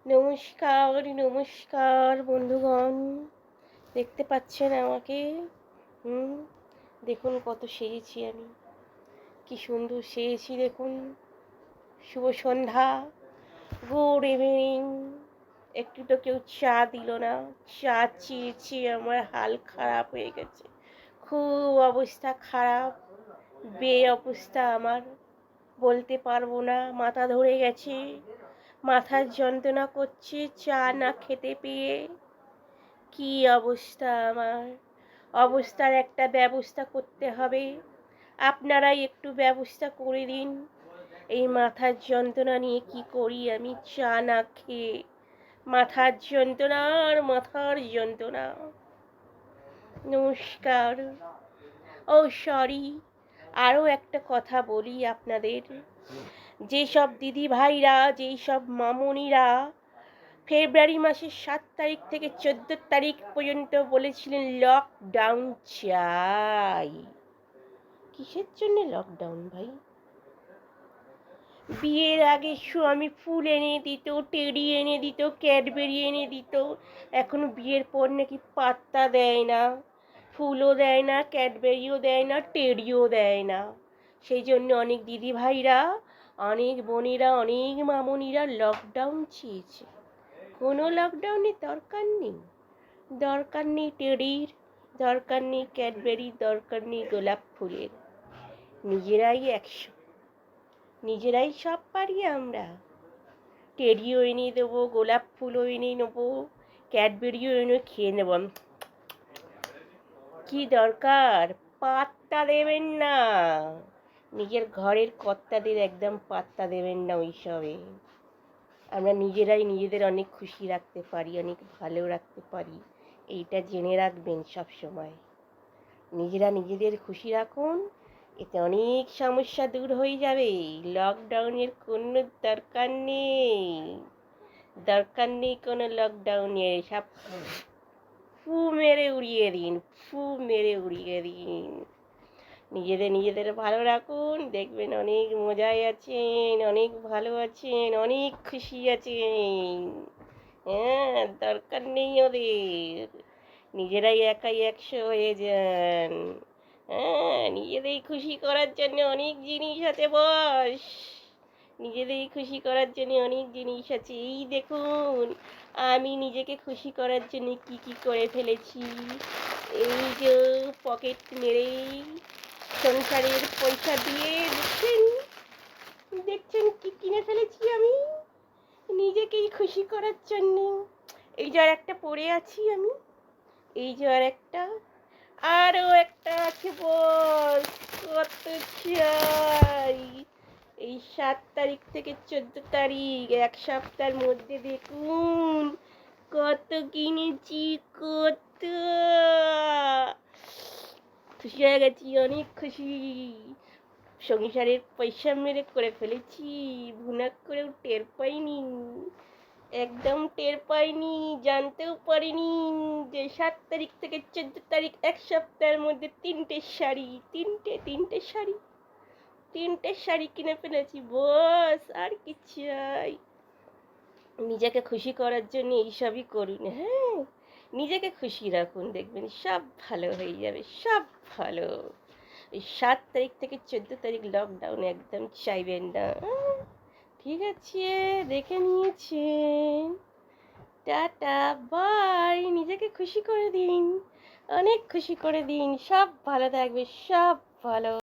নমস্কার নমস্কার বন্ধুগণ, দেখতে পাচ্ছেন আমাকে? দেখুন কত সেজেছি আমি, কি সুন্দর সেজেছি দেখুন। শুভ সন্ধ্যা, গুড ইভিনিং। একটু তো কেউ চা দিল না। চা চেয়েছি, আমার হাল খারাপ হয়ে গেছে, খুব অবস্থা খারাপ, অবস্থা আমার, বলতে পারবো না। মাথা ধরে গেছে, মাথার যন্ত্রণা করছে চা না খেতে পেয়ে। কি অবস্থা আমার, অবস্থার একটা ব্যবস্থা করতে হবে। আপনারাই একটু ব্যবস্থা করে দিন। এই মাথার যন্ত্রণা নিয়ে কি করি আমি, চা না খেয়ে? মাথার যন্ত্রণা আর মাথার যন্ত্রণা। নমস্কার। ও সরি, আরও একটা কথা বলি আপনাদের। যেসব দিদি ভাইরা, যেই সব মামনিরা ফেব্রুয়ারি মাসের 7 তারিখ থেকে 14 তারিখ পর্যন্ত বলেছিলেন লকডাউন চাই, কিসের জন্য লকডাউন ভাই? বিয়ের আগে স্বামী ফুল এনে দিত, টেডি এনে দিত, ক্যাডবেরি এনে দিত। এখন বিয়ের পর নাকি পাত্তা দেয় না, ফুলও দেয় না, ক্যাডবেরিও দেয় না, টেডিও দেয় না। সেই জন্য অনেক দিদি ভাইরা, অনেক বোনেরা, অনেক মামনিরা লকডাউন চেয়েছে। কোনো লকডাউনের দরকার নেই। দরকার নেই টেডির, দরকার নেই ক্যাডবেরির, দরকার নেই গোলাপ ফুলের। নিজেরাই একশো, নিজেরাই সব পারি আমরা। টেডিও এনে দেবো, গোলাপ ফুলও এনে নেবো, ক্যাডবেরিও এনে খেয়ে নেব। কি দরকার? পাত্তা দেবেন না। নিজের ঘরের কর্তাদের একদম পাত্তা দেবেন না ওইসবে। আমরা নিজেরাই নিজেদের অনেক খুশি রাখতে পারি, অনেক ভালো রাখতে পারি, এইটা জেনে রাখবেন সব সময়। নিজেরা নিজেদের খুশি রাখুন, এতে অনেক সমস্যা দূর হয়ে যাবে। লকডাউনের কোনো দরকার নেই, দরকার নেই কোনো লকডাউনের। সব ফু মেরে উড়িয়ে দিন, ফু মেরে উড়িয়ে দিন। নিজেদের ভালো রাখুন, দেখবেন অনেক মজায় আছেন, অনেক ভালো আছেন, অনেক খুশি আছেন। হ্যাঁ, দরকার নেই ওদের। নিজেরাই একাই একশো হয়ে যান। হ্যাঁ, নিজেদের খুশি করার জন্য অনেক জিনিস আছে বস। নিজেদের খুশি করার জন্য অনেক জিনিস আছে। এই দেখুন, আমি নিজেকে খুশি করার জন্য কি কি করে ফেলেছি। এই যে পকেট মেরে সংসারের পয়সা দিয়ে দেখছেন, দেখছেন কি কিনে ফেলেছি আমি নিজেকেই খুশি করার জন্য। এই যে আর একটা পরে আছি আমি, এই যে আর একটা, আরও একটা আছে বস। কত চাই? এই 7 তারিখ থেকে 14 তারিখ, এক সপ্তাহের মধ্যে দেখুন কত কিনেছি, কত খুশি হয়ে গেছি, অনেক খুশি। সংসারের পয়সা মেরে করে ফেলেছি, ভুনা করেও টের পাইনি, একদম টের পাইনি, জানতেও পারিনি যে 7 তারিখ থেকে 14 তারিখ এক সপ্তাহের মধ্যে তিনটে শাড়ি কিনে ফেলেছি বস। আর কি চাই? নিজেকে খুশি করার জন্য এইসবই করুন। হ্যাঁ, নিজেকে খুশি রাখুন, দেখবেন সব ভালো হয়ে যাবে, সব ভালো। এই 7 তারিখ থেকে 14 তারিখ লকডাউন একদম চাইবেন না। ঠিক আছে, দেখে নিয়েছেন। Tata, bye. নিজেকে খুশি করে দিন, অনেক খুশি করে দিন, সব ভালো থাকবে, সব ভালো।